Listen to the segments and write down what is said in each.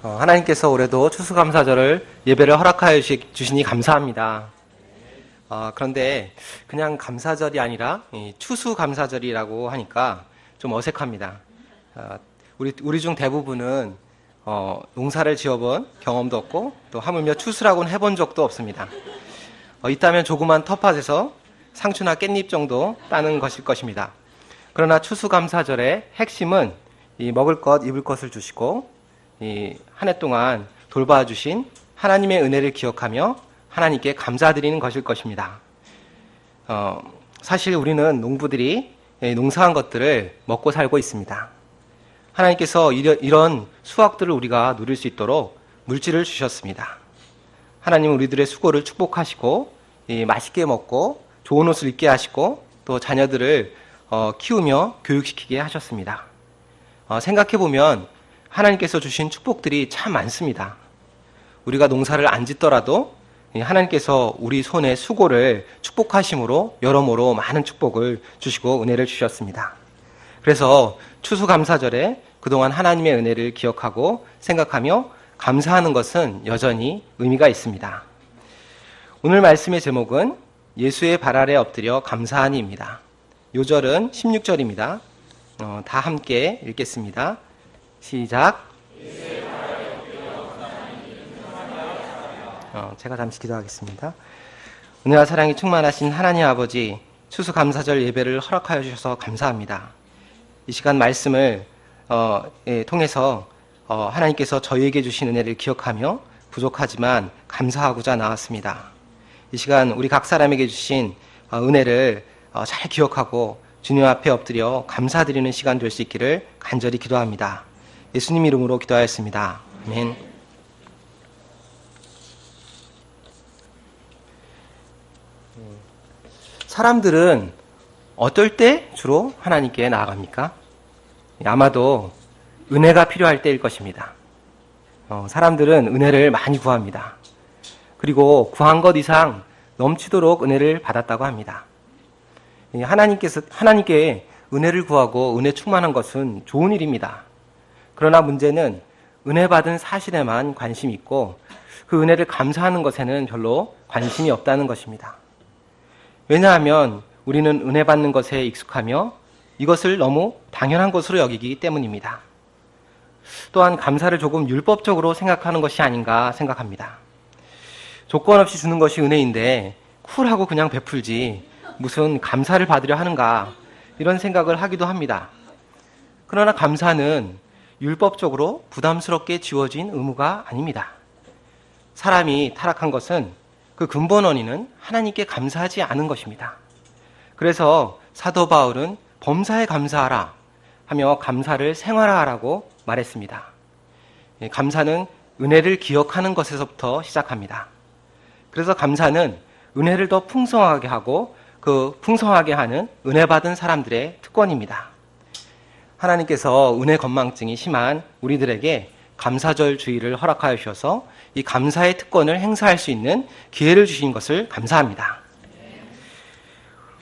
하나님께서 올해도 추수감사절을 예배를 허락하여 주시니 감사합니다. 그런데 그냥 감사절이 아니라 추수감사절이라고 하니까 좀 어색합니다. 우리 중 대부분은 농사를 지어본 경험도 없고 또 하물며 추수라고는 해본 적도 없습니다. 있다면 조그만 텃밭에서 상추나 깻잎 정도 따는 것일 것입니다. 그러나 추수감사절의 핵심은 이 먹을 것, 입을 것을 주시고 한 해 동안 돌봐주신 하나님의 은혜를 기억하며 하나님께 감사드리는 것일 것입니다. 사실 우리는 농부들이 농사한 것들을 먹고 살고 있습니다. 하나님께서 이런 수확들을 우리가 누릴 수 있도록 물질을 주셨습니다. 하나님은 우리들의 수고를 축복하시고 맛있게 먹고 좋은 옷을 입게 하시고 또 자녀들을 키우며 교육시키게 하셨습니다. 생각해보면 하나님께서 주신 축복들이 참 많습니다. 우리가 농사를 안 짓더라도 하나님께서 우리 손의 수고를 축복하심으로 여러모로 많은 축복을 주시고 은혜를 주셨습니다. 그래서 추수감사절에 그동안 하나님의 은혜를 기억하고 생각하며 감사하는 것은 여전히 의미가 있습니다. 오늘 말씀의 제목은 예수의 발 아래 엎드려 감사하니입니다. 요절은 16절입니다. 다 함께 읽겠습니다. 시작. 제가 잠시 기도하겠습니다. 은혜와 사랑이 충만하신 하나님 아버지, 추수감사절 예배를 허락하여 주셔서 감사합니다. 이 시간 말씀을 통해서 하나님께서 저희에게 주신 은혜를 기억하며 부족하지만 감사하고자 나왔습니다. 이 시간 우리 각 사람에게 주신 은혜를 잘 기억하고 주님 앞에 엎드려 감사드리는 시간 될 수 있기를 간절히 기도합니다. 예수님 이름으로 기도하였습니다. 아멘. 사람들은 어떨 때 주로 하나님께 나아갑니까? 아마도 은혜가 필요할 때일 것입니다. 사람들은 은혜를 많이 구합니다. 그리고 구한 것 이상 넘치도록 은혜를 받았다고 합니다. 하나님께 은혜를 구하고 은혜 충만한 것은 좋은 일입니다. 그러나 문제는 은혜 받은 사실에만 관심이 있고 그 은혜를 감사하는 것에는 별로 관심이 없다는 것입니다. 왜냐하면 우리는 은혜 받는 것에 익숙하며 이것을 너무 당연한 것으로 여기기 때문입니다. 또한 감사를 조금 율법적으로 생각하는 것이 아닌가 생각합니다. 조건 없이 주는 것이 은혜인데 쿨하고 그냥 베풀지 무슨 감사를 받으려 하는가 이런 생각을 하기도 합니다. 그러나 감사는 율법적으로 부담스럽게 지워진 의무가 아닙니다. 사람이 타락한 것은 그 근본 원인은 하나님께 감사하지 않은 것입니다. 그래서 사도 바울은 범사에 감사하라 하며 감사를 생활화하라고 말했습니다. 감사는 은혜를 기억하는 것에서부터 시작합니다. 그래서 감사는 은혜를 더 풍성하게 하고 그 풍성하게 하는 은혜 받은 사람들의 특권입니다. 하나님께서 은혜 건망증이 심한 우리들에게 감사절 주의를 허락하여 주셔서 이 감사의 특권을 행사할 수 있는 기회를 주신 것을 감사합니다.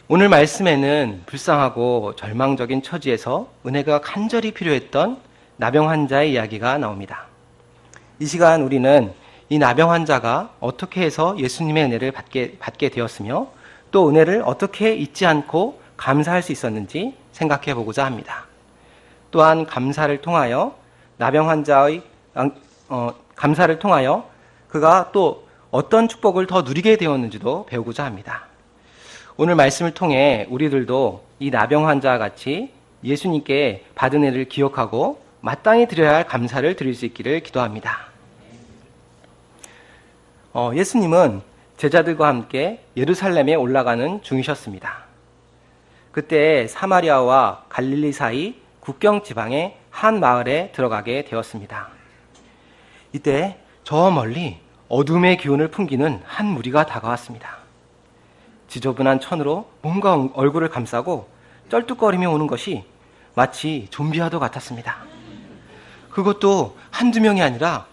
오늘 말씀에는 불쌍하고 절망적인 처지에서 은혜가 간절히 필요했던 나병 환자의 이야기가 나옵니다. 이 시간 우리는 이 나병 환자가 어떻게 해서 예수님의 은혜를 받게 되었으며 또 은혜를 어떻게 잊지 않고 감사할 수 있었는지 생각해 보고자 합니다. 또한 감사를 통하여 나병 환자의 감사를 통하여 그가 또 어떤 축복을 더 누리게 되었는지도 배우고자 합니다. 오늘 말씀을 통해 우리들도 이 나병 환자와 같이 예수님께 받은 은혜를 기억하고 마땅히 드려야 할 감사를 드릴 수 있기를 기도합니다. 예수님은 제자들과 함께 예루살렘에 올라가는 중이셨습니다. 그때 사마리아와 갈릴리 사이 국경 지방의 한 마을에 들어가게 되었습니다. 이때 저 멀리 어둠의 기운을 풍기는 한 무리가 다가왔습니다. 지저분한 천으로 몸과 얼굴을 감싸고 쩔뚝거리며 오는 것이 마치 좀비와도 같았습니다. 그것도 한두 명이 아니라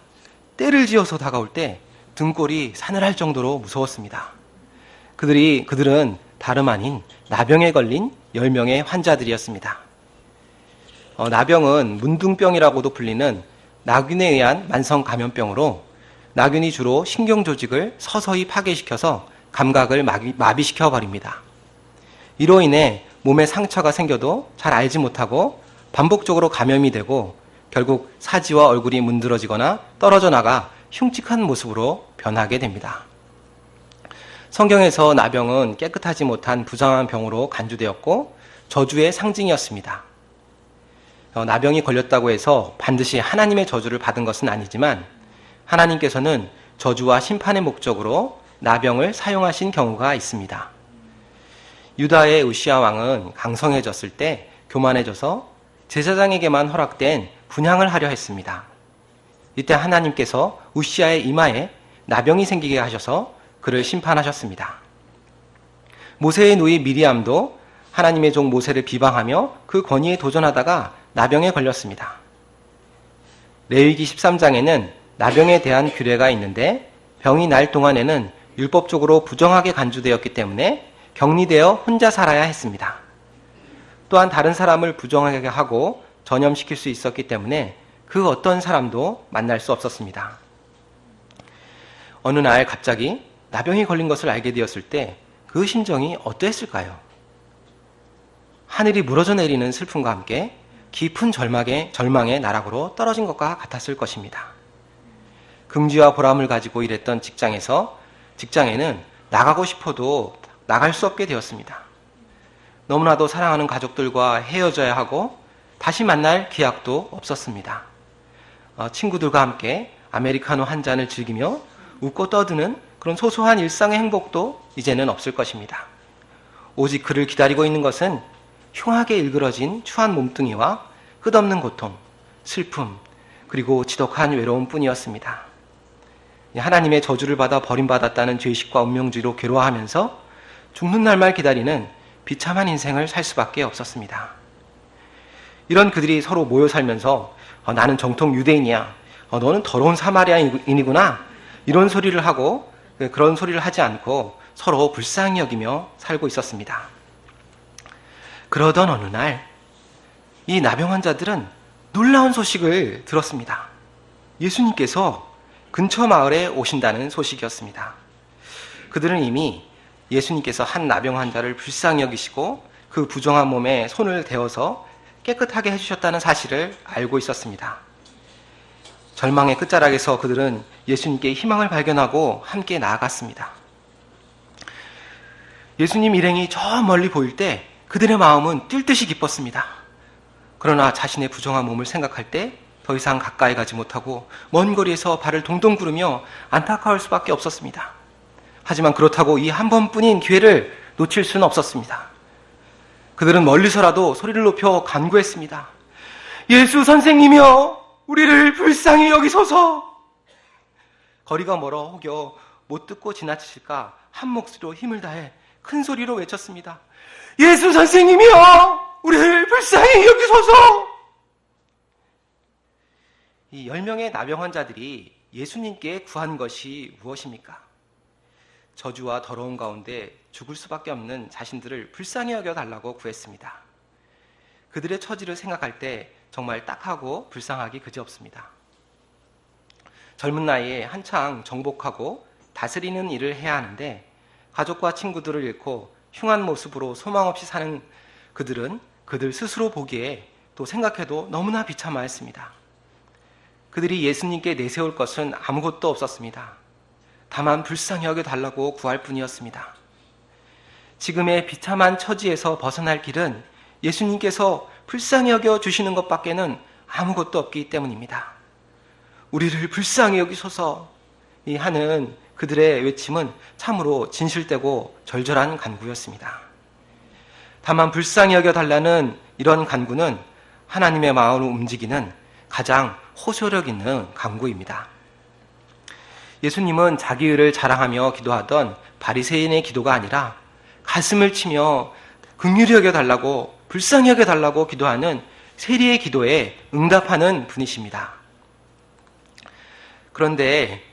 때를 지어서 다가올 때 등골이 사늘할 정도로 무서웠습니다. 그들은 다름 아닌 나병에 걸린 10명의 환자들이었습니다. 나병은 문둥병이라고도 불리는 나균에 의한 만성 감염병으로 나균이 주로 신경 조직을 서서히 파괴시켜서 감각을 마비시켜 버립니다. 이로 인해 몸에 상처가 생겨도 잘 알지 못하고 반복적으로 감염이 되고 결국 사지와 얼굴이 문드러지거나 떨어져 나가 흉측한 모습으로 변하게 됩니다. 성경에서 나병은 깨끗하지 못한 부정한 병으로 간주되었고 저주의 상징이었습니다. 나병이 걸렸다고 해서 반드시 하나님의 저주를 받은 것은 아니지만 하나님께서는 저주와 심판의 목적으로 나병을 사용하신 경우가 있습니다. 유다의 우시아 왕은 강성해졌을 때 교만해져서 제사장에게만 허락된 분향을 하려 했습니다. 이때 하나님께서 우시아의 이마에 나병이 생기게 하셔서 그를 심판하셨습니다. 모세의 누이 미리암도 하나님의 종 모세를 비방하며 그 권위에 도전하다가 나병에 걸렸습니다. 레위기 13장에는 나병에 대한 규례가 있는데 병이 날 동안에는 율법적으로 부정하게 간주되었기 때문에 격리되어 혼자 살아야 했습니다. 또한 다른 사람을 부정하게 하고 전염시킬 수 있었기 때문에 그 어떤 사람도 만날 수 없었습니다. 어느 날 갑자기 나병이 걸린 것을 알게 되었을 때 그 심정이 어떠했을까요? 하늘이 무너져 내리는 슬픔과 함께 깊은 절망의 나락으로 떨어진 것과 같았을 것입니다. 긍지와 보람을 가지고 일했던 직장에는 나가고 싶어도 나갈 수 없게 되었습니다. 너무나도 사랑하는 가족들과 헤어져야 하고 다시 만날 기약도 없었습니다. 친구들과 함께 아메리카노 한 잔을 즐기며 웃고 떠드는 그런 소소한 일상의 행복도 이제는 없을 것입니다. 오직 그를 기다리고 있는 것은 흉하게 일그러진 추한 몸뚱이와 끝없는 고통, 슬픔, 그리고 지독한 외로움 뿐이었습니다. 하나님의 저주를 받아 버림받았다는 죄의식과 운명주의로 괴로워하면서 죽는 날만 기다리는 비참한 인생을 살 수밖에 없었습니다. 이런 그들이 서로 모여 살면서 나는 정통 유대인이야, 너는 더러운 사마리아인이구나, 이런 소리를 하고 그런 소리를 하지 않고 서로 불쌍히 여기며 살고 있었습니다. 그러던 어느 날 이 나병 환자들은 놀라운 소식을 들었습니다. 예수님께서 근처 마을에 오신다는 소식이었습니다. 그들은 이미 예수님께서 한 나병 환자를 불쌍히 여기시고 그 부정한 몸에 손을 대어서 깨끗하게 해주셨다는 사실을 알고 있었습니다. 절망의 끝자락에서 그들은 예수님께 희망을 발견하고 함께 나아갔습니다. 예수님 일행이 저 멀리 보일 때 그들의 마음은 뛸 듯이 기뻤습니다. 그러나 자신의 부정한 몸을 생각할 때 더 이상 가까이 가지 못하고 먼 거리에서 발을 동동 구르며 안타까울 수밖에 없었습니다. 하지만 그렇다고 이 한 번뿐인 기회를 놓칠 수는 없었습니다. 그들은 멀리서라도 소리를 높여 간구했습니다. 예수 선생님이여, 우리를 불쌍히 여기소서. 거리가 멀어 혹여 못 듣고 지나치실까 한 목소리로 힘을 다해 큰 소리로 외쳤습니다. 예수 선생님이여, 우리를 불쌍히 여기소서. 이 10명의 나병 환자들이 예수님께 구한 것이 무엇입니까? 저주와 더러운 가운데 죽을 수밖에 없는 자신들을 불쌍히 여겨달라고 구했습니다. 그들의 처지를 생각할 때 정말 딱하고 불쌍하기 그지없습니다. 젊은 나이에 한창 정복하고 다스리는 일을 해야 하는데 가족과 친구들을 잃고 흉한 모습으로 소망 없이 사는 그들은 그들 스스로 보기에 또 생각해도 너무나 비참하였습니다. 그들이 예수님께 내세울 것은 아무것도 없었습니다. 다만 불쌍히 여겨달라고 구할 뿐이었습니다. 지금의 비참한 처지에서 벗어날 길은 예수님께서 불쌍히 여겨주시는 것밖에는 아무것도 없기 때문입니다. 우리를 불쌍히 여기소서 하는 그들의 외침은 참으로 진실되고 절절한 간구였습니다. 다만 불쌍히 여겨달라는 이런 간구는 하나님의 마음을 움직이는 가장 호소력 있는 간구입니다. 예수님은 자기 의를 자랑하며 기도하던 바리새인의 기도가 아니라 가슴을 치며 긍휼히 여겨달라고, 불쌍히 여겨달라고 기도하는 세리의 기도에 응답하는 분이십니다. 그런데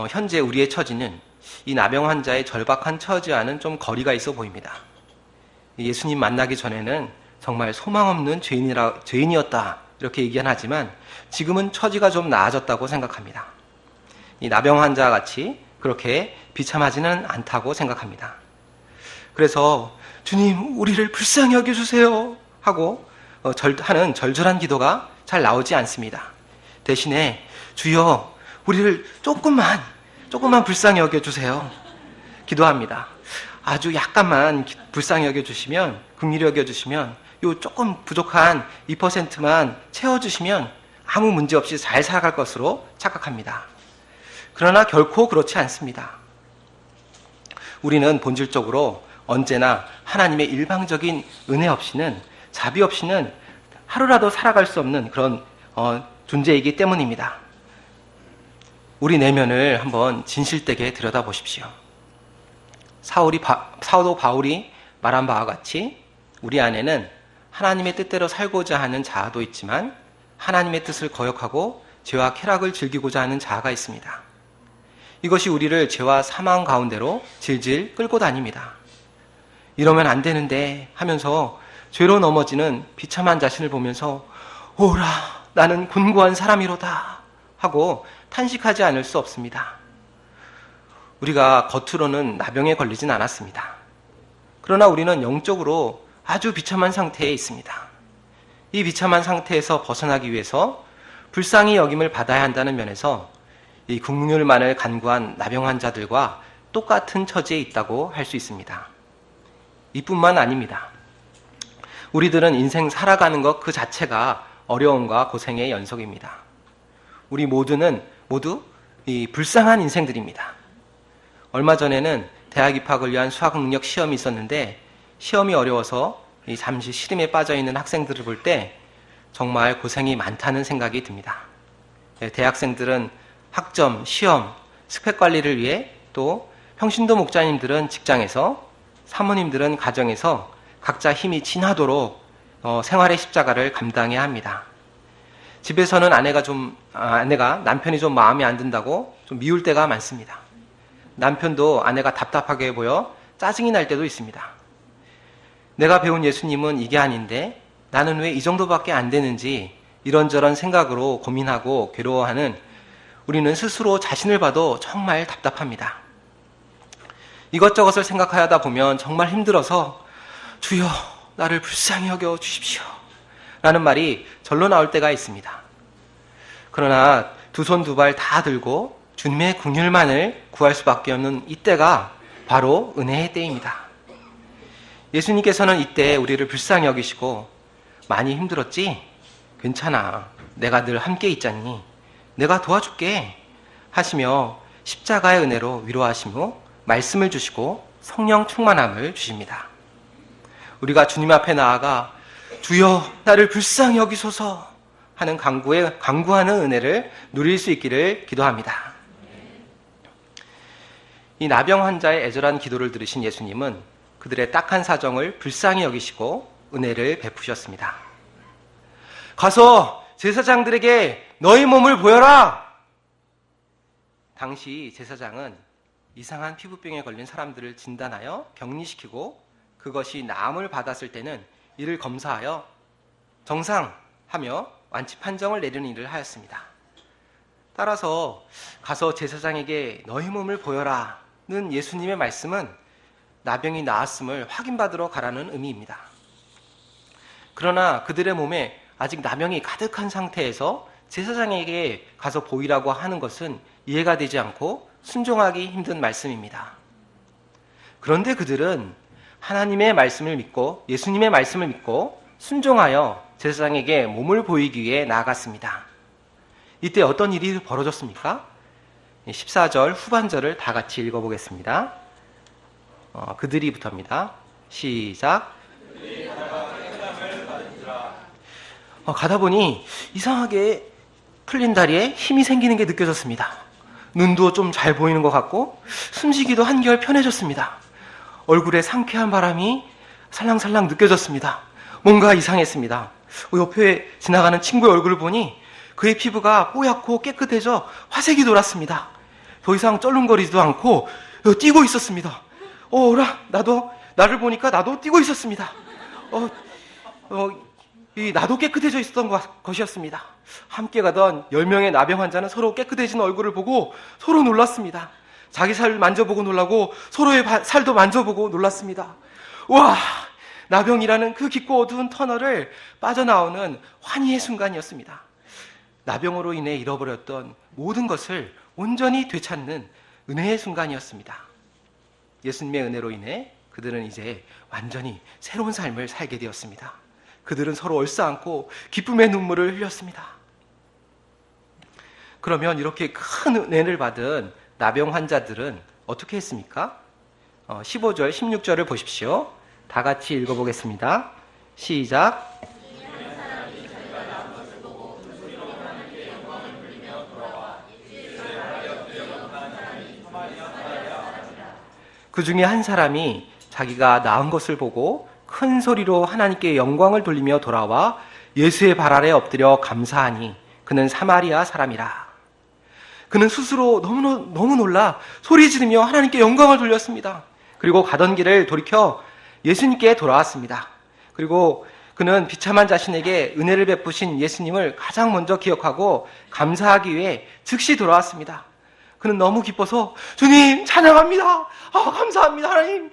현재 우리의 처지는 이 나병 환자의 절박한 처지와는 좀 거리가 있어 보입니다. 예수님 만나기 전에는 정말 소망 없는 죄인이었다, 이렇게 얘기는 하지만 지금은 처지가 좀 나아졌다고 생각합니다. 이 나병 환자와 같이 그렇게 비참하지는 않다고 생각합니다. 그래서 주님, 우리를 불쌍히 여겨주세요 하고 하는 절절한 기도가 잘 나오지 않습니다. 대신에 주여, 우리를 조금만 불쌍히 여겨주세요 기도합니다. 아주 약간만 불쌍히 여겨주시면, 긍휼히 여겨주시면, 요 조금 부족한 2%만 채워주시면 아무 문제 없이 잘 살아갈 것으로 착각합니다. 그러나 결코 그렇지 않습니다. 우리는 본질적으로 언제나 하나님의 일방적인 은혜 없이는, 자비 없이는 하루라도 살아갈 수 없는 그런 존재이기 때문입니다. 우리 내면을 한번 진실되게 들여다보십시오. 사도 바울이 말한 바와 같이 우리 안에는 하나님의 뜻대로 살고자 하는 자아도 있지만 하나님의 뜻을 거역하고 죄와 쾌락을 즐기고자 하는 자아가 있습니다. 이것이 우리를 죄와 사망 가운데로 질질 끌고 다닙니다. 이러면 안 되는데 하면서 죄로 넘어지는 비참한 자신을 보면서 오라, 나는 곤고한 사람이로다 하고 탄식하지 않을 수 없습니다. 우리가 겉으로는 나병에 걸리진 않았습니다. 그러나 우리는 영적으로 아주 비참한 상태에 있습니다. 이 비참한 상태에서 벗어나기 위해서 불쌍히 여김을 받아야 한다는 면에서 이 긍휼만을 간구한 나병 환자들과 똑같은 처지에 있다고 할 수 있습니다. 이뿐만 아닙니다. 우리들은 인생 살아가는 것 그 자체가 어려움과 고생의 연속입니다. 우리 모두 이 불쌍한 인생들입니다. 얼마 전에는 대학 입학을 위한 수학 능력 시험이 있었는데 시험이 어려워서 잠시 시름에 빠져있는 학생들을 볼 때 정말 고생이 많다는 생각이 듭니다. 대학생들은 학점, 시험, 스펙 관리를 위해, 또 평신도 목자님들은 직장에서, 사모님들은 가정에서 각자 힘이 진하도록 생활의 십자가를 감당해야 합니다. 집에서는 아내가 남편이 좀 마음에 안 든다고 좀 미울 때가 많습니다. 남편도 아내가 답답하게 보여 짜증이 날 때도 있습니다. 내가 배운 예수님은 이게 아닌데 나는 왜 이 정도밖에 안 되는지 이런저런 생각으로 고민하고 괴로워하는 우리는 스스로 자신을 봐도 정말 답답합니다. 이것저것을 생각하다 보면 정말 힘들어서 주여, 나를 불쌍히 여겨 주십시오 라는 말이 절로 나올 때가 있습니다. 그러나 두 손 두 발 다 들고 주님의 긍휼만을 구할 수밖에 없는 이때가 바로 은혜의 때입니다. 예수님께서는 이때 우리를 불쌍히 여기시고 많이 힘들었지? 괜찮아. 내가 늘 함께 있잖니. 내가 도와줄게 하시며 십자가의 은혜로 위로하시며 말씀을 주시고 성령 충만함을 주십니다. 우리가 주님 앞에 나아가 주여, 나를 불쌍히 여기소서 하는 간구하는 은혜를 누릴 수 있기를 기도합니다. 이 나병 환자의 애절한 기도를 들으신 예수님은 그들의 딱한 사정을 불쌍히 여기시고 은혜를 베푸셨습니다. 가서 제사장들에게 너희 몸을 보여라! 당시 제사장은 이상한 피부병에 걸린 사람들을 진단하여 격리시키고 그것이 나음을 받았을 때는 이를 검사하여 정상하며 완치 판정을 내리는 일을 하였습니다. 따라서 가서 제사장에게 너희 몸을 보여라는 예수님의 말씀은 나병이 나았음을 확인받으러 가라는 의미입니다. 그러나 그들의 몸에 아직 나병이 가득한 상태에서 제사장에게 가서 보이라고 하는 것은 이해가 되지 않고 순종하기 힘든 말씀입니다. 그런데 그들은 하나님의 말씀을 믿고 예수님의 말씀을 믿고 순종하여 제사장에게 몸을 보이기 위해 나아갔습니다. 이때 어떤 일이 벌어졌습니까? 14절 후반절을 다 같이 읽어보겠습니다. 그들이부터입니다. 시작. 가다 보니 이상하게 풀린 다리에 힘이 생기는 게 느껴졌습니다. 눈도 좀 잘 보이는 것 같고 숨쉬기도 한결 편해졌습니다. 얼굴에 상쾌한 바람이 살랑살랑 느껴졌습니다. 뭔가 이상했습니다. 옆에 지나가는 친구의 얼굴을 보니 그의 피부가 뽀얗고 깨끗해져 화색이 돌았습니다. 더 이상 쩔룩거리지도 않고 뛰고 있었습니다. 나를 보니까 나도 뛰고 있었습니다. 나도 깨끗해져 있었던 것이었습니다. 함께 가던 10명의 나병 환자는 서로 깨끗해진 얼굴을 보고 서로 놀랐습니다. 자기 살 만져보고 놀라고 서로의 살도 만져보고 놀랐습니다. 와, 나병이라는 그 깊고 어두운 터널을 빠져나오는 환희의 순간이었습니다. 나병으로 인해 잃어버렸던 모든 것을 온전히 되찾는 은혜의 순간이었습니다. 예수님의 은혜로 인해 그들은 이제 완전히 새로운 삶을 살게 되었습니다. 그들은 서로 얼싸안고 기쁨의 눈물을 흘렸습니다. 그러면 이렇게 큰 은혜를 받은 나병 환자들은 어떻게 했습니까? 15절, 16절을 보십시오. 다 같이 읽어보겠습니다. 시작. 그 중에 한 사람이 자기가 나은 것을 보고 큰 소리로 하나님께 영광을 돌리며 돌아와 예수의 발 아래 엎드려 감사하니 그는 사마리아 사람이라. 그는 스스로 너무 놀라 소리 지르며 하나님께 영광을 돌렸습니다. 그리고 가던 길을 돌이켜 예수님께 돌아왔습니다. 그리고 그는 비참한 자신에게 은혜를 베푸신 예수님을 가장 먼저 기억하고 감사하기 위해 즉시 돌아왔습니다. 그는 너무 기뻐서 주님 찬양합니다. 감사합니다 하나님.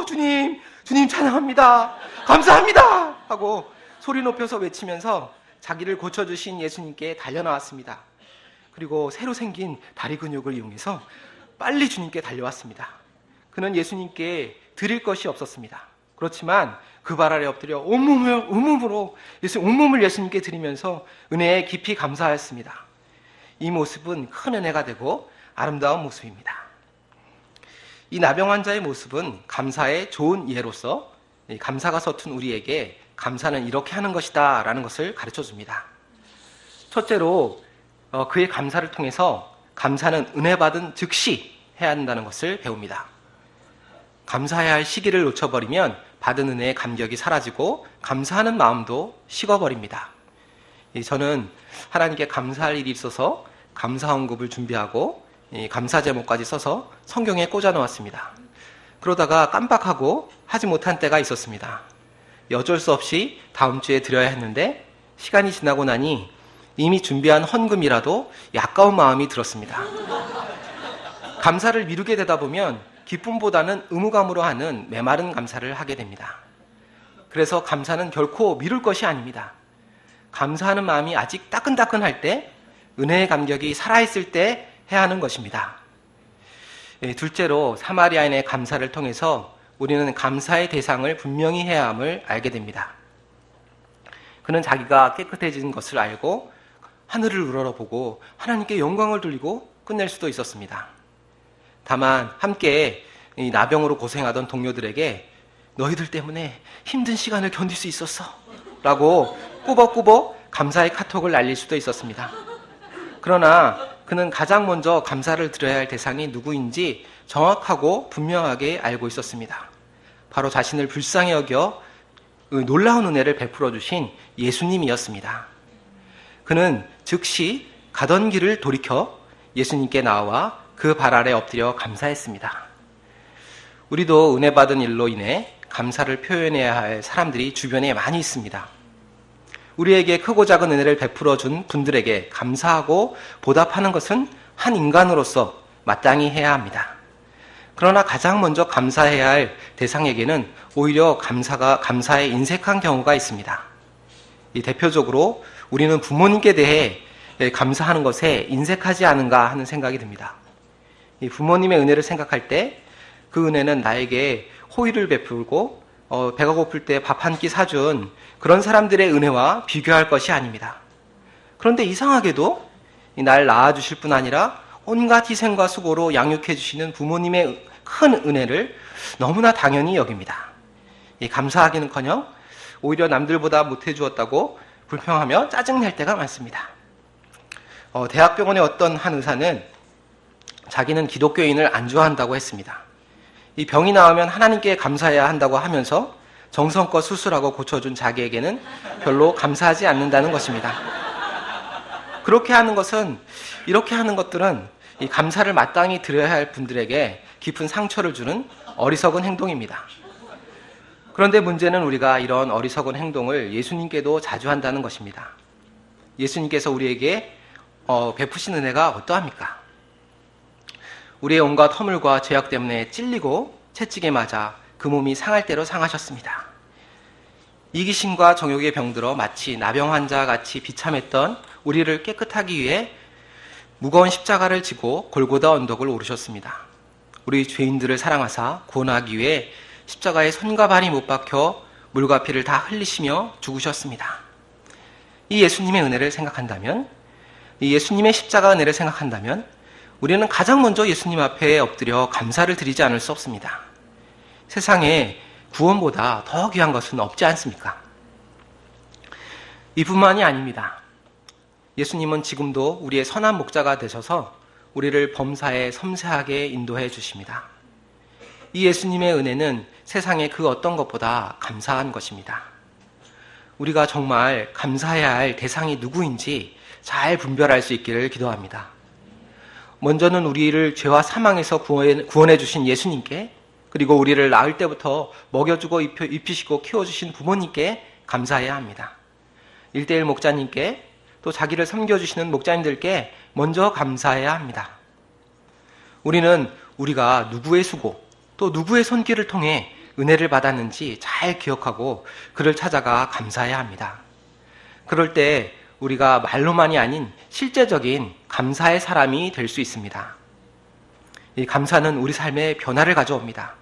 주님 찬양합니다. 감사합니다 하고 소리 높여서 외치면서 자기를 고쳐주신 예수님께 달려나왔습니다. 그리고 새로 생긴 다리 근육을 이용해서 빨리 주님께 달려왔습니다. 그는 예수님께 드릴 것이 없었습니다. 그렇지만 그 발 아래 엎드려 온몸을 예수님께 드리면서 은혜에 깊이 감사하였습니다. 이 모습은 큰 은혜가 되고 아름다운 모습입니다. 이 나병 환자의 모습은 감사의 좋은 예로서 감사가 서툰 우리에게 감사는 이렇게 하는 것이다 라는 것을 가르쳐 줍니다. 첫째로 그의 감사를 통해서 감사는 은혜 받은 즉시 해야 한다는 것을 배웁니다. 감사해야 할 시기를 놓쳐버리면 받은 은혜의 감격이 사라지고 감사하는 마음도 식어버립니다. 저는 하나님께 감사할 일이 있어서 감사 언급을 준비하고 감사 제목까지 써서 성경에 꽂아 놓았습니다. 그러다가 깜빡하고 하지 못한 때가 있었습니다. 어쩔 수 없이 다음 주에 드려야 했는데 시간이 지나고 나니 이미 준비한 헌금이라도 아까운 마음이 들었습니다. 감사를 미루게 되다 보면 기쁨보다는 의무감으로 하는 메마른 감사를 하게 됩니다. 그래서 감사는 결코 미룰 것이 아닙니다. 감사하는 마음이 아직 따끈따끈할 때, 은혜의 감격이 살아있을 때 해야 하는 것입니다. 둘째로 사마리아인의 감사를 통해서 우리는 감사의 대상을 분명히 해야 함을 알게 됩니다. 그는 자기가 깨끗해진 것을 알고 하늘을 우러러보고 하나님께 영광을 돌리고 끝낼 수도 있었습니다. 다만 함께 이 나병으로 고생하던 동료들에게 너희들 때문에 힘든 시간을 견딜 수 있었어 라고 꾸벅꾸벅 감사의 카톡을 날릴 수도 있었습니다. 그러나 그는 가장 먼저 감사를 드려야 할 대상이 누구인지 정확하고 분명하게 알고 있었습니다. 바로 자신을 불쌍히 여겨 놀라운 은혜를 베풀어 주신 예수님이었습니다. 그는 즉시 가던 길을 돌이켜 예수님께 나와 그 발 아래 엎드려 감사했습니다. 우리도 은혜 받은 일로 인해 감사를 표현해야 할 사람들이 주변에 많이 있습니다. 우리에게 크고 작은 은혜를 베풀어 준 분들에게 감사하고 보답하는 것은 한 인간으로서 마땅히 해야 합니다. 그러나 가장 먼저 감사해야 할 대상에게는 오히려 감사에 인색한 경우가 있습니다. 대표적으로 우리는 부모님께 대해 감사하는 것에 인색하지 않은가 하는 생각이 듭니다. 부모님의 은혜를 생각할 때 그 은혜는 나에게 호의를 베풀고 배가 고플 때 밥 한 끼 사준 그런 사람들의 은혜와 비교할 것이 아닙니다. 그런데 이상하게도 날 낳아주실 뿐 아니라 온갖 희생과 수고로 양육해 주시는 부모님의 큰 은혜를 너무나 당연히 여깁니다. 감사하기는커녕 오히려 남들보다 못해 주었다고 불평하며 짜증낼 때가 많습니다. 대학병원의 어떤 한 의사는 자기는 기독교인을 안 좋아한다고 했습니다. 이 병이 나오면 하나님께 감사해야 한다고 하면서 정성껏 수술하고 고쳐준 자기에게는 별로 감사하지 않는다는 것입니다. 이렇게 하는 것들은 이 감사를 마땅히 드려야 할 분들에게 깊은 상처를 주는 어리석은 행동입니다. 그런데 문제는 우리가 이런 어리석은 행동을 예수님께도 자주 한다는 것입니다. 예수님께서 우리에게 베푸신 은혜가 어떠합니까? 우리의 온갖 허물과 죄악 때문에 찔리고 채찍에 맞아 그 몸이 상할 대로 상하셨습니다. 이기심과 정욕에 병들어 마치 나병 환자 같이 비참했던 우리를 깨끗하기 위해 무거운 십자가를 지고 골고다 언덕을 오르셨습니다. 우리 죄인들을 사랑하사 구원하기 위해 십자가에 손과 발이 못 박혀 물과 피를 다 흘리시며 죽으셨습니다. 이 예수님의 은혜를 생각한다면, 이 예수님의 십자가 은혜를 생각한다면 우리는 가장 먼저 예수님 앞에 엎드려 감사를 드리지 않을 수 없습니다. 세상에 구원보다 더 귀한 것은 없지 않습니까? 이뿐만이 아닙니다. 예수님은 지금도 우리의 선한 목자가 되셔서 우리를 범사에 섬세하게 인도해 주십니다. 이 예수님의 은혜는 세상의 그 어떤 것보다 감사한 것입니다. 우리가 정말 감사해야 할 대상이 누구인지 잘 분별할 수 있기를 기도합니다. 먼저는 우리를 죄와 사망에서 구원해 주신 예수님께, 그리고 우리를 낳을 때부터 먹여주고 입히시고 키워주신 부모님께 감사해야 합니다. 1:1 목자님께, 또 자기를 섬겨주시는 목자님들께 먼저 감사해야 합니다. 우리는 우리가 누구의 수고, 또 누구의 손길을 통해 은혜를 받았는지 잘 기억하고 그를 찾아가 감사해야 합니다. 그럴 때 우리가 말로만이 아닌 실제적인 감사의 사람이 될 수 있습니다. 이 감사는 우리 삶에 변화를 가져옵니다.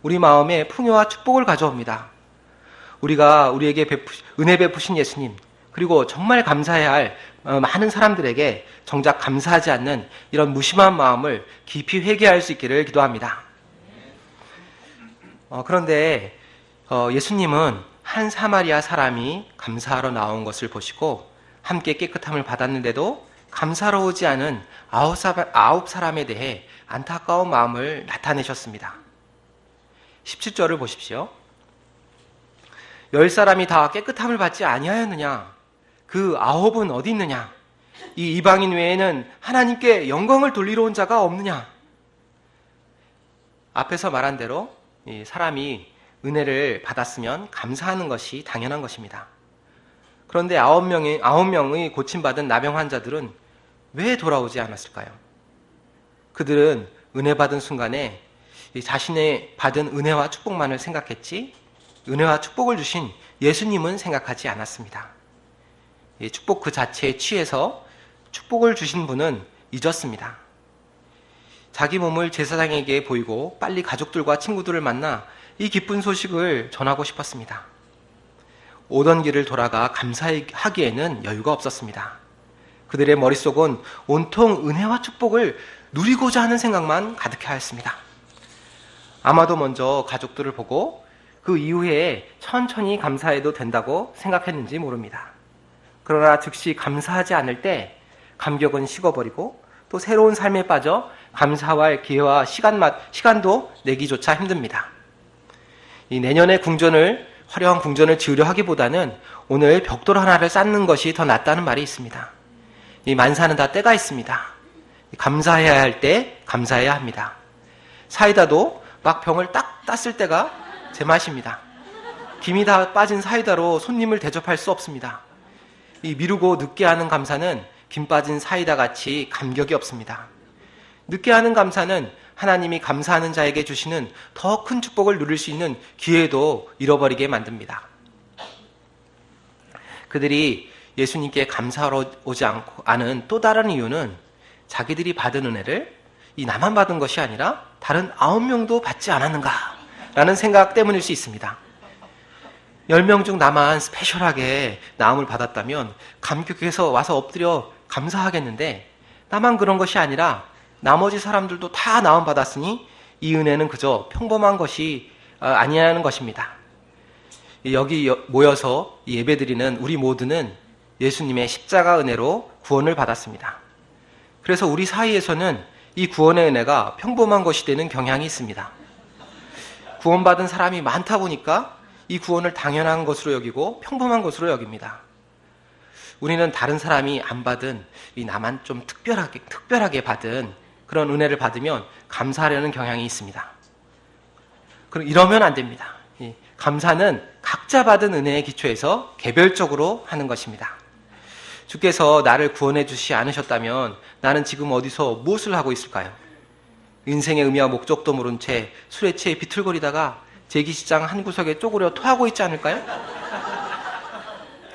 우리 마음에 풍요와 축복을 가져옵니다. 우리가 우리에게 은혜 베푸신 예수님, 그리고 정말 감사해야 할 많은 사람들에게 정작 감사하지 않는 이런 무심한 마음을 깊이 회개할 수 있기를 기도합니다. 그런데 예수님은 한 사마리아 사람이 감사하러 나온 것을 보시고 함께 깨끗함을 받았는데도 감사로우지 않은 9사람에 대해 안타까운 마음을 나타내셨습니다. 17절을 보십시오. 10사람이 다 깨끗함을 받지 아니하였느냐? 그 9은 어디 있느냐? 이 이방인 외에는 하나님께 영광을 돌리러 온 자가 없느냐? 앞에서 말한 대로 이 사람이 은혜를 받았으면 감사하는 것이 당연한 것입니다. 그런데 9명의 고침받은 나병 환자들은 왜 돌아오지 않았을까요? 그들은 은혜 받은 순간에 자신의 받은 은혜와 축복만을 생각했지, 은혜와 축복을 주신 예수님은 생각하지 않았습니다. 축복 그 자체에 취해서 축복을 주신 분은 잊었습니다. 자기 몸을 제사장에게 보이고 빨리 가족들과 친구들을 만나 이 기쁜 소식을 전하고 싶었습니다. 오던 길을 돌아가 감사하기에는 여유가 없었습니다. 그들의 머릿속은 온통 은혜와 축복을 누리고자 하는 생각만 가득하였습니다. 아마도 먼저 가족들을 보고 그 이후에 천천히 감사해도 된다고 생각했는지 모릅니다. 그러나 즉시 감사하지 않을 때 감격은 식어버리고 또 새로운 삶에 빠져 감사할 기회와 시간도 내기조차 힘듭니다. 이 내년의 화려한 궁전을 지으려 하기보다는 오늘 벽돌 하나를 쌓는 것이 더 낫다는 말이 있습니다. 이 만사는 다 때가 있습니다. 감사해야 할 때 감사해야 합니다. 사이다도 막 병을 딱 땄을 때가 제맛입니다. 김이 다 빠진 사이다로 손님을 대접할 수 없습니다. 이 미루고 늦게 하는 감사는 김 빠진 사이다 같이 감격이 없습니다. 늦게 하는 감사는 하나님이 감사하는 자에게 주시는 더 큰 축복을 누릴 수 있는 기회도 잃어버리게 만듭니다. 그들이 예수님께 감사하러 오지 않은 또 다른 이유는 자기들이 받은 은혜를 이 나만 받은 것이 아니라 다른 9명도 받지 않았는가라는 생각 때문일 수 있습니다. 10명 중 나만 스페셜하게 나음을 받았다면 감격해서 와서 엎드려 감사하겠는데, 나만 그런 것이 아니라 나머지 사람들도 다 나음 받았으니 이 은혜는 그저 평범한 것이 아니라는 것입니다. 여기 모여서 예배드리는 우리 모두는 예수님의 십자가 은혜로 구원을 받았습니다. 그래서 우리 사이에서는 이 구원의 은혜가 평범한 것이 되는 경향이 있습니다. 구원받은 사람이 많다 보니까 이 구원을 당연한 것으로 여기고 평범한 것으로 여깁니다. 우리는 다른 사람이 안 받은 이 나만 좀 특별하게 받은 그런 은혜를 받으면 감사하려는 경향이 있습니다. 그럼 이러면 안 됩니다. 감사는 각자 받은 은혜의 기초에서 개별적으로 하는 것입니다. 주께서 나를 구원해 주시지 않으셨다면 나는 지금 어디서 무엇을 하고 있을까요? 인생의 의미와 목적도 모른 채 술에 취해 비틀거리다가 제기시장 한 구석에 쪼그려 토하고 있지 않을까요?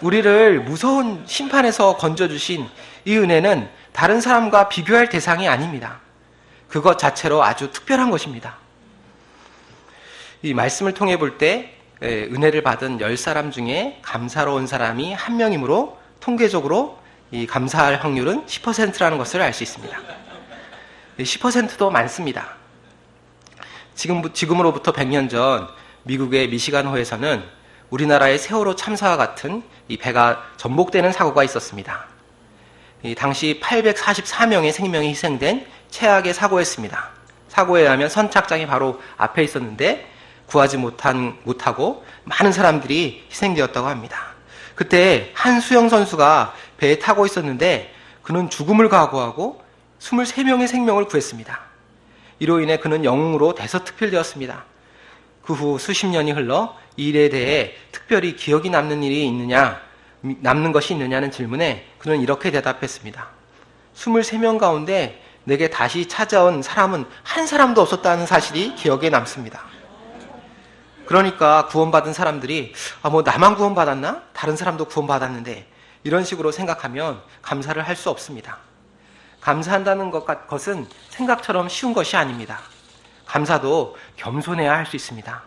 우리를 무서운 심판에서 건져주신 이 은혜는 다른 사람과 비교할 대상이 아닙니다. 그것 자체로 아주 특별한 것입니다. 이 말씀을 통해 볼 때 은혜를 받은 10사람 중에 감사로운 사람이 한 명이므로 통계적으로 이 감사할 확률은 10%라는 것을 알 수 있습니다. 10%도 많습니다. 지금으로부터 100년 전 미국의 미시간호에서는 우리나라의 세월호 참사와 같은 이 배가 전복되는 사고가 있었습니다. 당시 844명의 생명이 희생된 최악의 사고였습니다. 사고에 의하면 선착장이 바로 앞에 있었는데 구하지 못하고 많은 사람들이 희생되었다고 합니다. 그때 한 수영 선수가 배에 타고 있었는데 그는 죽음을 각오하고 23명의 생명을 구했습니다. 이로 인해 그는 영웅으로 대서특필되었습니다. 그 후 수십 년이 흘러 이 일에 대해 특별히 기억이 남는 것이 있느냐는 질문에 그는 이렇게 대답했습니다. 23명 가운데 내게 다시 찾아온 사람은 한 사람도 없었다는 사실이 기억에 남습니다. 그러니까 구원받은 사람들이 나만 구원받았나? 다른 사람도 구원받았는데 이런 식으로 생각하면 감사를 할 수 없습니다. 감사한다는 것은 생각처럼 쉬운 것이 아닙니다. 감사도 겸손해야 할 수 있습니다.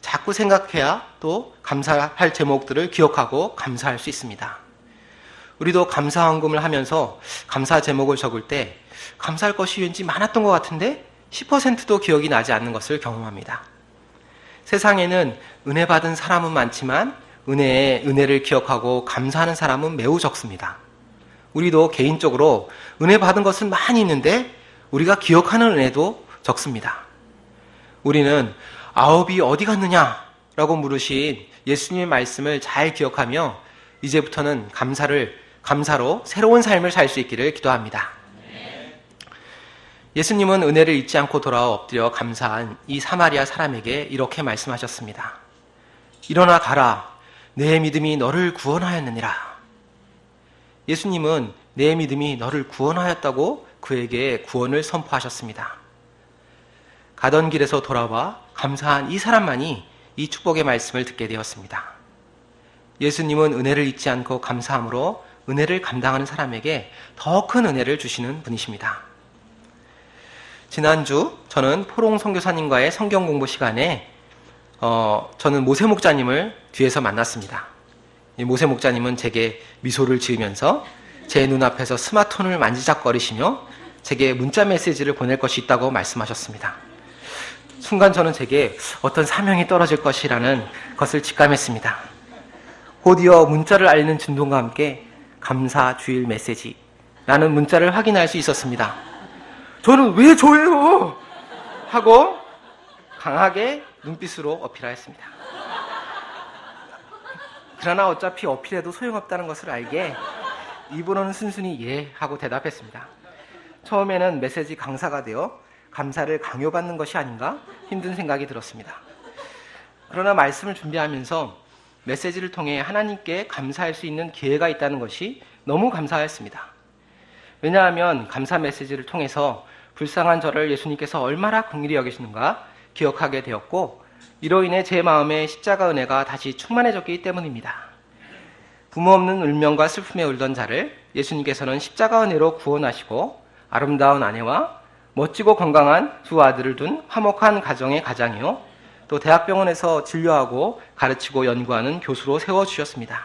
자꾸 생각해야 또 감사할 제목들을 기억하고 감사할 수 있습니다. 우리도 감사헌금을 하면서 감사 제목을 적을 때 감사할 것이 왠지 많았던 것 같은데 10%도 기억이 나지 않는 것을 경험합니다. 세상에는 은혜 받은 사람은 많지만 은혜를 기억하고 감사하는 사람은 매우 적습니다. 우리도 개인적으로 은혜 받은 것은 많이 있는데 우리가 기억하는 은혜도 적습니다. 우리는 아홉이 어디 갔느냐? 라고 물으신 예수님의 말씀을 잘 기억하며 이제부터는 감사로 새로운 삶을 살 수 있기를 기도합니다. 예수님은 은혜를 잊지 않고 돌아와 엎드려 감사한 이 사마리아 사람에게 이렇게 말씀하셨습니다. 일어나 가라. 내 믿음이 너를 구원하였느니라. 예수님은 내 믿음이 너를 구원하였다고 그에게 구원을 선포하셨습니다. 가던 길에서 돌아와 감사한 이 사람만이 이 축복의 말씀을 듣게 되었습니다. 예수님은 은혜를 잊지 않고 감사함으로 은혜를 감당하는 사람에게 더 큰 은혜를 주시는 분이십니다. 지난주 저는 포롱 선교사님과의 성경 공부 시간에 저는 모세 목자님을 뒤에서 만났습니다. 이 모세 목자님은 제게 미소를 지으면서 제 눈앞에서 스마트폰을 만지작거리시며 제게 문자 메시지를 보낼 것이 있다고 말씀하셨습니다. 순간 저는 제게 어떤 사명이 떨어질 것이라는 것을 직감했습니다. 곧이어 문자를 알리는 진동과 함께 감사 주일 메시지라는 문자를 확인할 수 있었습니다. 저는 왜 저예요? 하고 강하게 눈빛으로 어필하였습니다. 그러나 어차피 어필해도 소용없다는 것을 알게 입으로는 순순히 예 하고 대답했습니다. 처음에는 메시지 강사가 되어 감사를 강요받는 것이 아닌가 힘든 생각이 들었습니다. 그러나 말씀을 준비하면서 메시지를 통해 하나님께 감사할 수 있는 기회가 있다는 것이 너무 감사했습니다. 왜냐하면 감사 메시지를 통해서 불쌍한 저를 예수님께서 얼마나 긍휼히 여기시는가 기억하게 되었고 이로 인해 제 마음에 십자가 은혜가 다시 충만해졌기 때문입니다. 부모 없는 울면과 슬픔에 울던 자를 예수님께서는 십자가 은혜로 구원하시고 아름다운 아내와 멋지고 건강한 두 아들을 둔 화목한 가정의 가장이요 또 대학병원에서 진료하고 가르치고 연구하는 교수로 세워주셨습니다.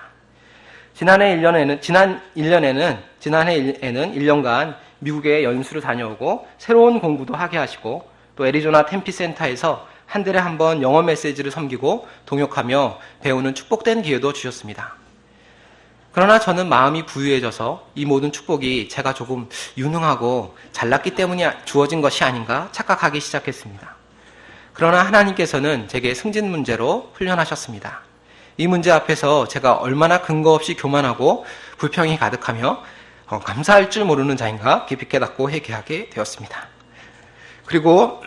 지난해 1년에는 1년간 미국에 연수를 다녀오고 새로운 공부도 하게 하시고 또 애리조나 템피 센터에서 한 달에 한 번 영어 메시지를 섬기고 동역하며 배우는 축복된 기회도 주셨습니다. 그러나 저는 마음이 부유해져서 이 모든 축복이 제가 조금 유능하고 잘났기 때문에 주어진 것이 아닌가 착각하기 시작했습니다. 그러나 하나님께서는 제게 승진 문제로 훈련하셨습니다. 이 문제 앞에서 제가 얼마나 근거 없이 교만하고 불평이 가득하며 감사할 줄 모르는 자인가 깊이 깨닫고 회개하게 되었습니다. 그리고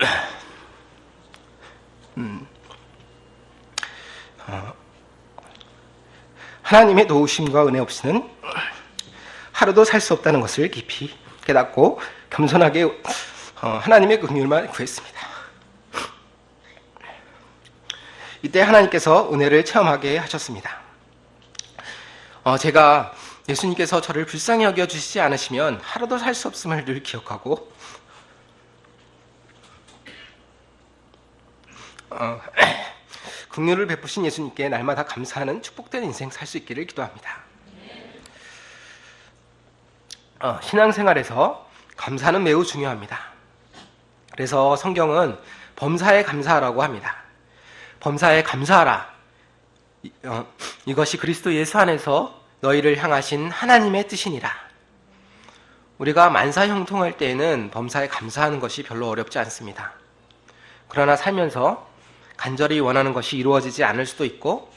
하나님의 도우심과 은혜 없이는 하루도 살 수 없다는 것을 깊이 깨닫고 겸손하게 하나님의 긍휼만 구했습니다. 이때 하나님께서 은혜를 체험하게 하셨습니다. 제가 예수님께서 저를 불쌍히 여겨주시지 않으시면 하루도 살 수 없음을 늘 기억하고 긍휼을 베푸신 예수님께 날마다 감사하는 축복된 인생 살 수 있기를 기도합니다. 신앙생활에서 감사는 매우 중요합니다. 그래서 성경은 범사에 감사하라고 합니다. 범사에 감사하라. 이것이 그리스도 예수 안에서 너희를 향하신 하나님의 뜻이니라. 우리가 만사형통할 때에는 범사에 감사하는 것이 별로 어렵지 않습니다. 그러나 살면서 간절히 원하는 것이 이루어지지 않을 수도 있고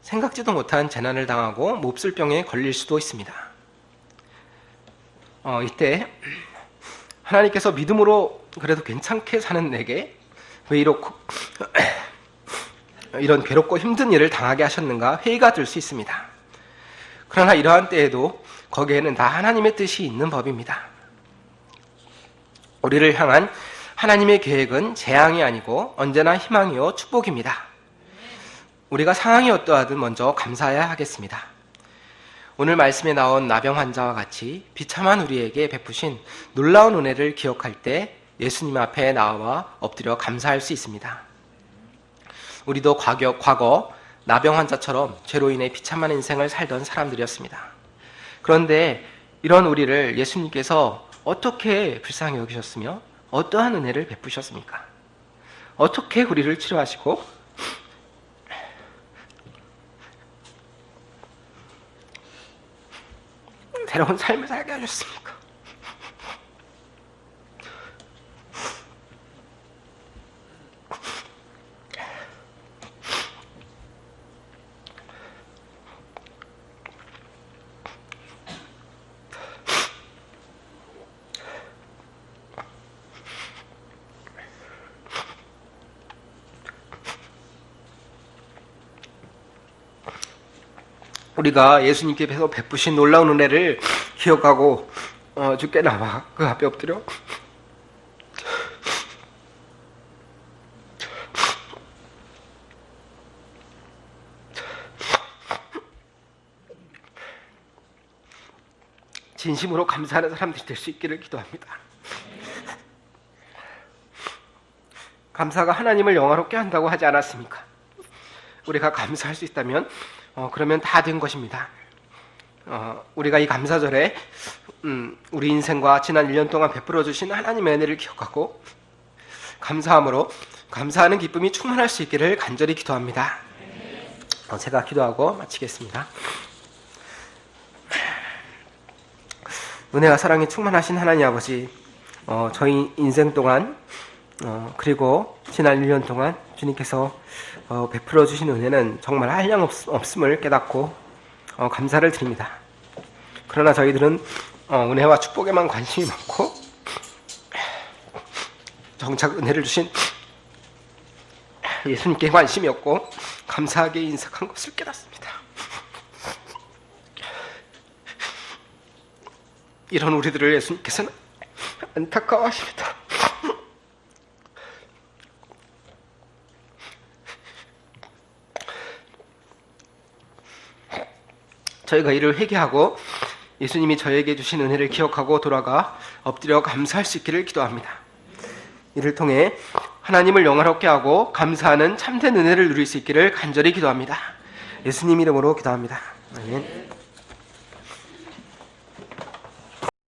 생각지도 못한 재난을 당하고 몹쓸 병에 걸릴 수도 있습니다. 이때 하나님께서 믿음으로 그래도 괜찮게 사는 내게 왜 이런 괴롭고 힘든 일을 당하게 하셨는가 회의가 들 수 있습니다. 그러나 이러한 때에도 거기에는 다 하나님의 뜻이 있는 법입니다. 우리를 향한 하나님의 계획은 재앙이 아니고 언제나 희망이요 축복입니다. 우리가 상황이 어떠하든 먼저 감사해야 하겠습니다. 오늘 말씀에 나온 나병 환자와 같이 비참한 우리에게 베푸신 놀라운 은혜를 기억할 때 예수님 앞에 나와 엎드려 감사할 수 있습니다. 우리도 과거 나병 환자처럼 죄로 인해 비참한 인생을 살던 사람들이었습니다. 그런데 이런 우리를 예수님께서 어떻게 불쌍히 여기셨으며 어떠한 은혜를 베푸셨습니까? 어떻게 우리를 치료하시고 새로운 삶을 살게 하셨습니까? 우리가 예수님께서 베푸신 놀라운 은혜를 기억하고 주께 나와 그 앞에 엎드려 진심으로 감사하는 사람들이 될 수 있기를 기도합니다. 감사가 하나님을 영화롭게 한다고 하지 않았습니까? 우리가 감사할 수 있다면 그러면 다 된 것입니다. 우리가 이 감사절에 우리 인생과 지난 1년 동안 베풀어 주신 하나님의 은혜를 기억하고 감사함으로 감사하는 기쁨이 충만할 수 있기를 간절히 기도합니다. 제가 기도하고 마치겠습니다. 은혜와 사랑이 충만하신 하나님 아버지, 저희 인생 동안 그리고 지난 1년 동안 주님께서 베풀어 주신 은혜는 정말 한량 없음을 깨닫고 감사를 드립니다. 그러나 저희들은 은혜와 축복에만 관심이 많고 정작 은혜를 주신 예수님께 관심이 없고 감사하게 인색한 것을 깨닫습니다. 이런 우리들을 예수님께서는 안타까워하십니다. 저희가 이를 회개하고 예수님이 저에게 주신 은혜를 기억하고 돌아가 엎드려 감사할 수 있기를 기도합니다. 이를 통해 하나님을 영화롭게 하고 감사하는 참된 은혜를 누릴 수 있기를 간절히 기도합니다. 예수님 이름으로 기도합니다. 아멘.